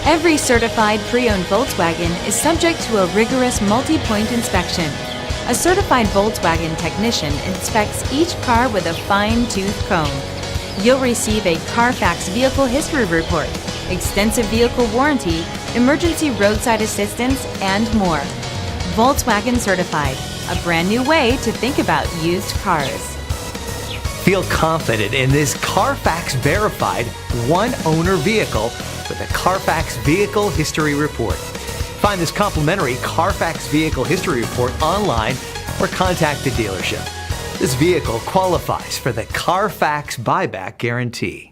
Every certified pre-owned Volkswagen is subject to a rigorous multi-point inspection. A certified Volkswagen technician inspects each car with a fine-tooth comb. You'll receive a Carfax Vehicle History Report, extensive vehicle warranty, emergency roadside assistance, and more. Volkswagen Certified, a brand new way to think about used cars. Feel confident in this Carfax verified one-owner vehicle with a Carfax Vehicle History Report. Find this complimentary Carfax Vehicle History Report online or contact the dealership. This vehicle qualifies for the Carfax Buyback Guarantee.